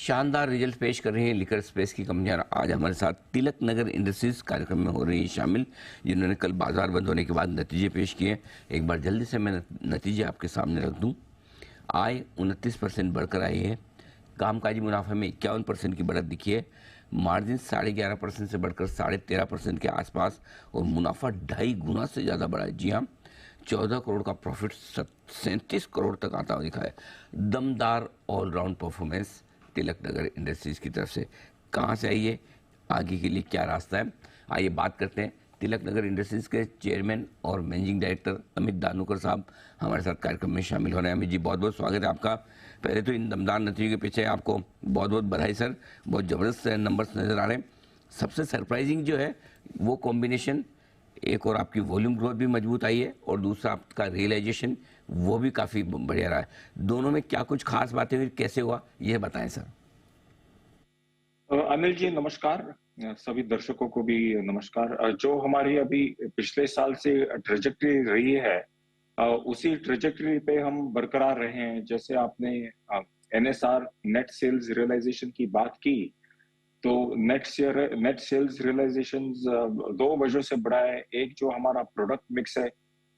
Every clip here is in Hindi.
शानदार रिजल्ट पेश कर रही हैं लिकर स्पेस की कंपनियां। आज हमारे साथ तिलक नगर इंडस्ट्रीज कार्यक्रम में हो रही है शामिल, जिन्होंने कल बाजार बंद होने के बाद नतीजे पेश किए। एक बार जल्दी से मैं नतीजे आपके सामने रख दूं। आय 29% बढ़कर आई है। कामकाजी मुनाफे में 51% की बढ़त दिखी है। मार्जिन 11.5% से बढ़कर 13.5% के आसपास और मुनाफा 2.5 गुना से ज़्यादा बढ़ा है। जी हाँ, 14 करोड़ का प्रॉफिट 37 करोड़ तक आता हुआ दिखा है। दमदार all-round performance Tilak Nagar industries की तरफ से। कहाँ से आई है, आगे के लिए क्या रास्ता है, आइए बात करते हैं। तिलक नगर इंडस्ट्रीज के चेयरमैन और मैनेजिंग डायरेक्टर अमित दानोकर साहब हमारे साथ कार्यक्रम में शामिल हो रहे हैं। अमित जी, बहुत बहुत स्वागत है आपका। पहले तो इन दमदार नतीजों के पीछे आपको बहुत बहुत बधाई सर, बहुत ज़बरदस्त नंबर्स नज़र आ रहे हैं। सबसे सरप्राइजिंग जो है वो कॉम्बिनेशन, एक और आपकी वॉल्यूम ग्रोथ भी मजबूत आई है और दूसरा आपका रियलाइजेशन वो भी काफ़ी बढ़िया रहा है। दोनों में क्या कुछ खास बातें हुई, कैसे हुआ, ये बताएं सर। अनिल जी नमस्कार। सभी दर्शकों को भी नमस्कार। जो हमारी अभी पिछले साल से ट्रेजेक्टरी रही है, उसी ट्रेजेक्टरी पे हम बरकरार रहे हैं। जैसे आपने एनएसआर नेट सेल्स रियलाइजेशन की बात की, तो नेट सेल्स रियलाइजेशन दो वजह से बढ़ा है। एक जो हमारा प्रोडक्ट मिक्स है,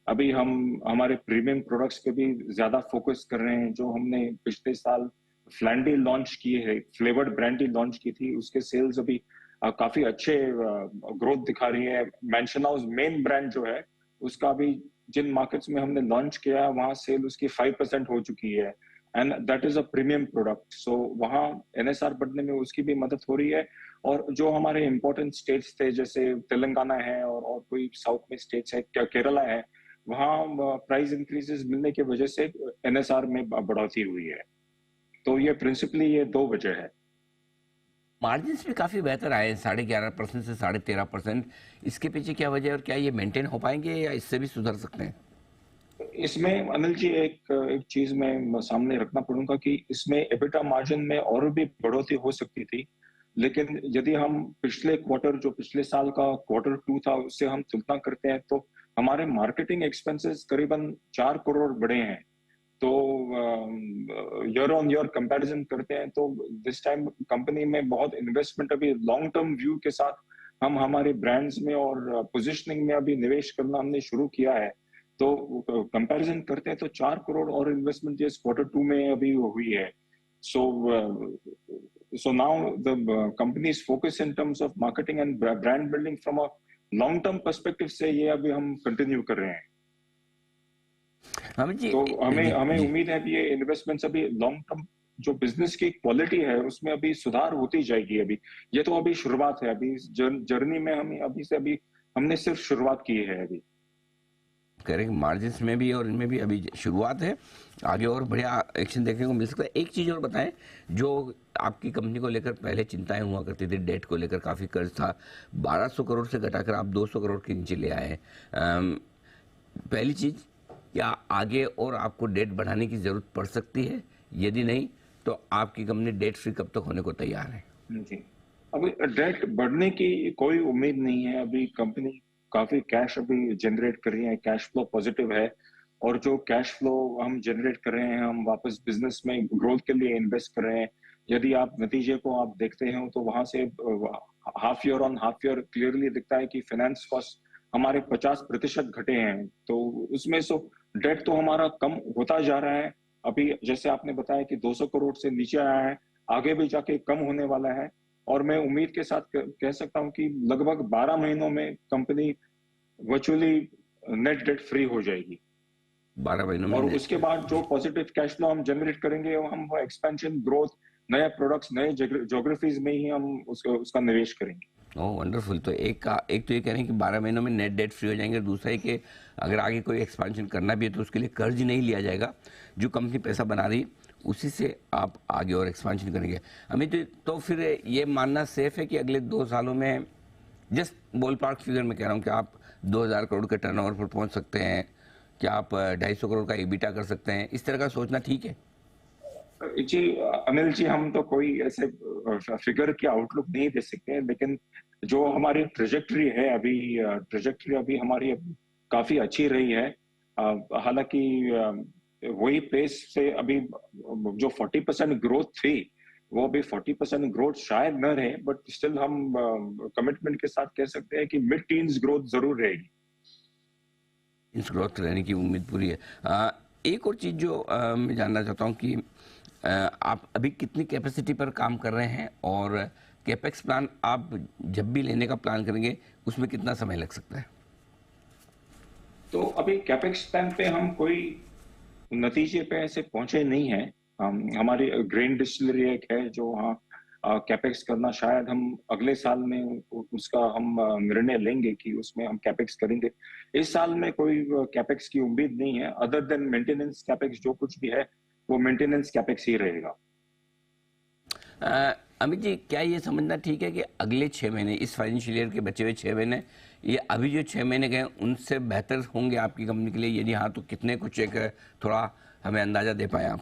अभी हम हमारे प्रीमियम प्रोडक्ट्स पे भी ज्यादा फोकस कर रहे हैं। जो हमने पिछले साल फ्लैंडी लॉन्च की है, फ्लेवर्ड ब्रांडी लॉन्च की थी, उसके सेल्स अभी काफी अच्छे ग्रोथ दिखा रही है। मैंशन हाउस मेन ब्रांड जो है, उसका भी जिन मार्केट्स में हमने लॉन्च किया है वहां सेल उसकी 5% हो चुकी है, and that is a premium product. So वहाँ एनएसआर बढ़ने में उसकी भी मदद हो रही है। और जो हमारे इंपॉर्टेंट स्टेट्स थे, जैसे तेलंगाना है और कोई साउथ में स्टेट्स है, केरला है, वहाँ प्राइस इंक्रीजेस मिलने की वजह से एनएसआर में बढ़ोतरी हुई है। तो ये प्रिंसिपली ये दो वजह है। मार्जिन्स भी काफ़ी बेहतर आए हैं, 11.5% से 13.5%। इसके पीछे क्या वजह है और क्या ये मेंटेन हो पाएंगे या इससे भी सुधर सकते हैं? इसमें अनिल जी एक चीज मैं सामने रखना पड़ूंगा कि इसमें एबिटा मार्जिन में और भी बढ़ोतरी हो सकती थी। लेकिन यदि हम पिछले क्वार्टर, जो पिछले साल का Q2 था, उससे हम तुलना करते हैं, तो हमारे मार्केटिंग एक्सपेंसेस करीबन 4 करोड़ बढ़े हैं। तो ईयर ऑन ईयर कंपैरिजन करते हैं तो दिस टाइम कंपनी में बहुत इन्वेस्टमेंट, अभी लॉन्ग टर्म व्यू के साथ हम हमारे ब्रांड्स में और पोजिशनिंग में अभी निवेश करना हमने शुरू किया है। तो कंपैरिजन करते हैं तो 4 करोड़ और इन्वेस्टमेंट इस Q2 में अभी हुई है। सो so now the company's focus in terms of marketing and brand building from a long term perspective से ये अभी हम कंटिन्यू कर रहे हैं। अमित जी, तो हमें जी हमें जी। उम्मीद है कि ये इन्वेस्टमेंट्स अभी लॉन्ग टर्म जो बिजनेस की क्वालिटी है उसमें अभी सुधार होती जाएगी। अभी ये तो अभी शुरुआत है, अभी जर्नी में हम अभी हमने सिर्फ शुरुआत की है अभी। करेक्ट, मार्जिन्स में भी और इनमें भी अभी शुरुआत है, आगे और बढ़िया एक्शन देखने को मिल सकता है। एक चीज़ और बताएं, जो आपकी कंपनी को लेकर पहले चिंताएं हुआ करती थी, डेट को लेकर काफ़ी कर्ज था, 1200 करोड़ से घटाकर आप 200 करोड़ के नीचे ले आए हैं। पहली चीज़, क्या आगे और आपको डेट बढ़ाने की ज़रूरत पड़ सकती है? यदि नहीं तो आपकी कंपनी डेट फ्री कब तक होने को तैयार है? जी, अभी डेट बढ़ने की कोई उम्मीद नहीं है। अभी कंपनी काफी कैश अभी जनरेट कर रही है, कैश फ्लो पॉजिटिव है। और जो कैश फ्लो हम जनरेट कर रहे हैं, हम वापस बिजनेस में ग्रोथ के लिए इन्वेस्ट कर रहे हैं। यदि आप नतीजे को आप देखते हैं तो वहां से half year on half year clearly दिखता है कि फाइनेंस कॉस्ट हमारे 50% घटे हैं। तो उसमें सो डेट तो हमारा कम होता जा रहा है। अभी जैसे आपने बताया कि 200 करोड़ से नीचे आया है, आगे भी जाके कम होने वाला है। और मैं उम्मीद के साथ कह सकता हूं कि लगभग 12 महीनों में company virtually net debt free हो जाएगी। 12 महीनों में और नेट। उसके बाद जो पॉजिटिव कैश फ्लो हम जनरेट करेंगे, वो हम एक्सपेंशन, ग्रोथ, नए प्रोडक्ट्स, नए ज्योग्राफीज में ही हम उसका निवेश करेंगे। ओह वंडरफुल। तो एक तो ये कह रहे हैं कि 12 महीनों में नेट डेट फ्री हो जाएंगे, और दूसरा है कि अगर आगे कोई एक्सपांशन करना भी है तो उसके लिए कर्ज नहीं लिया जाएगा, जो कंपनी पैसा बना रही है उसी से आप आगे और एक्सपांशन करेंगे। अमित, तो फिर ये मानना सेफ है कि अगले 2 सालों में, जस्ट बॉल पार्क फिगर में कह रहा हूँ, कि आप 2000 करोड़ के टर्नओवर पर पहुँच सकते हैं, क्या आप 250 करोड़ का EBITDA कर सकते हैं? इस तरह का सोचना ठीक है? जी अनिल जी, हम तो कोई ऐसे फिगर की आउटलुक नहीं दे सकते, लेकिन जो हमारी ट्रेजेक्टरी है अभी, ट्रेजेक्टरी अभी हमारी काफी अच्छी रही है। हालांकि वही पेस से अभी जो 40% ग्रोथ थी, वो अभी 40% ग्रोथ शायद न रहे, बट स्टिल हम कमिटमेंट के साथ कह सकते हैं कि मिड टीन्स ग्रोथ जरूर रहेगी। इस ग्रोथ रहने की उम्मीद पूरी है। एक और चीज़ जो मैं जानना चाहता हूँ कि आप अभी कितनी कैपेसिटी पर काम कर रहे हैं, और कैपेक्स प्लान आप जब भी लेने का प्लान करेंगे उसमें कितना समय लग सकता है? तो अभी कैपेक्स प्लान पे हम कोई नतीजे पे ऐसे पहुंचे नहीं हैं। हमारी ग्रेन डिस्टिलरी एक है जो वहाँ कैपेक्स करना, शायद हम अगले साल में उसका हम निर्णय लेंगे कि उसमें हम कैपेक्स करेंगे। इस साल में कोई कैपेक्स की उम्मीद नहीं है, अदर देन मेंटेनेंस कैपेक्स जो कुछ भी है वो मेंटेनेंस कैपेक्स ही रहेगा। अमित जी, क्या ये समझना ठीक है कि अगले 6 महीने, इस फाइनेंशियल ईयर के बचे हुए 6 महीने, ये अभी जो 6 महीने गए उनसे बेहतर होंगे आपकी कंपनी के लिए? यदि हाँ तो कितने, कुछ एक थोड़ा हमें अंदाजा दे पाए आप?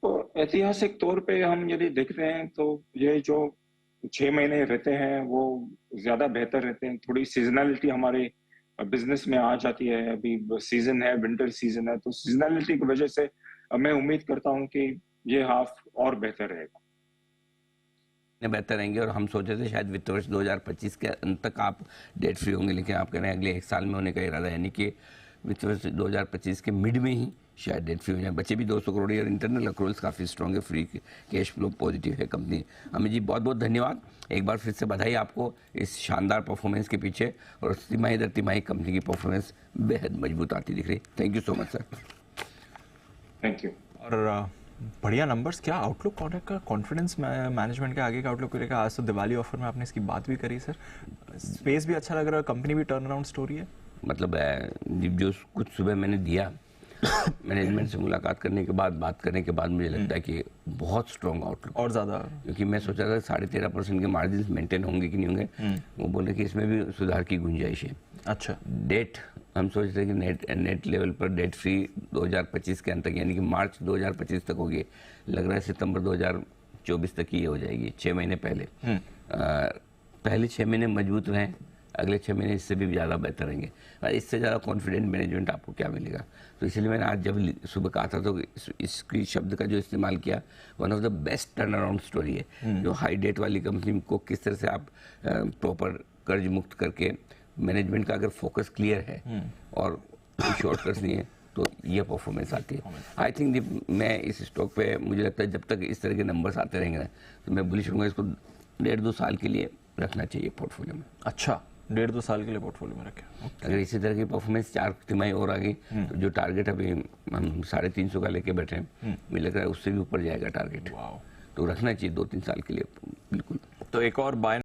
तो ऐतिहासिक तौर पे हम यदि देखते हैं तो ये जो 6 महीने रहते हैं वो ज्यादा बेहतर रहते हैं। थोड़ी सीजनलिटी हमारे बिजनेस में आ जाती है। अभी सीजन है, विंटर सीजन है, तो सीजनलिटी की वजह से मैं उम्मीद करता हूँ कि ये हाफ और बेहतर रहेगा। कितने बेहतर रहेंगे? और हम सोचे थे शायद वित्त वर्ष 2025 के अंत तक आप डेट फ्री होंगे, लेकिन आप कह रहे हैं अगले 1 साल में होने का इरादा है, यानी कि वित्त वर्ष 2025 के मिड में ही शायद डेट फ्री हो जाए। बचे भी 200 करोड़, और इंटरनल अक्रूवल्स काफ़ी स्ट्रॉन्ग है, फ्री कैश फ्लो पॉजिटिव है कंपनी। अमित जी, बहुत बहुत धन्यवाद। एक बार फिर से बधाई आपको इस शानदार परफॉर्मेंस के पीछे, और तिमाही दर तिमाही कंपनी की परफॉर्मेंस बेहद मजबूत आती दिख रही। Thank you so much sir. Thank you. और बढ़िया नंबर्स। क्या आउटलुक का कॉन्फिडेंस मैनेजमेंट के आगे का आउटलुक को लेकर? आज तो दिवाली ऑफर में आपने इसकी बात भी करी सर, स्पेस भी अच्छा लग रहा है, कंपनी भी टर्न अराउंड स्टोरी है। मतलब जो कुछ सुबह मैंने दिया मैनेजमेंट से मुलाकात करने के बाद, बात करने के बाद, मुझे लगता है कि बहुत स्ट्रॉन्ग आउटलुक और ज़्यादा, क्योंकि मैं सोचा था 13.5% के मार्जिन मेंटेन होंगे कि नहीं होंगे। वो बोले कि इसमें भी सुधार की गुंजाइश है। अच्छा, डेट हम सोच रहे हैं कि नेट लेवल पर डेट फ्री 2025 के अंत तक, यानी कि मार्च 2025 तक होगी। लग रहा है सितंबर 2024 तक ही हो जाएगी, 6 महीने पहले। पहले 6 महीने मजबूत रहें, अगले 6 महीने इससे भी ज़्यादा बेहतर रहेंगे। इससे ज़्यादा कॉन्फिडेंट मैनेजमेंट आपको क्या मिलेगा? तो इसलिए मैंने आज जब सुबह कहा था तो इसकी शब्द का जो इस्तेमाल किया, one of the best turn around story है। जो हाई डेट वाली कंपनी को किस तरह से आप प्रॉपर कर्ज मुक्त करके, मैनेजमेंट का अगर फोकस क्लियर है और शॉर्टकट्स नहीं है, तो ये परफॉर्मेंस आती है। आई थिंक मैं इस स्टॉक पे, मुझे लगता है जब तक इस तरह के नंबर्स आते रहेंगे ना, तो मैं बुलिश रहूँगा। इसको 1.5-2 साल के लिए रखना चाहिए पोर्टफोलियो में। अच्छा, 1.5-2 साल के लिए पोर्टफोलियो में रखें। अगर इसी तरह की परफॉर्मेंस 4 तिमाही और आ गई तो जो टारगेट अभी हम 350 का लेके बैठे हैं, मुझे लग रहा है उससे भी ऊपर जाएगा टारगेट। तो रखना चाहिए 2-3 साल के लिए, बिल्कुल। तो एक और बाय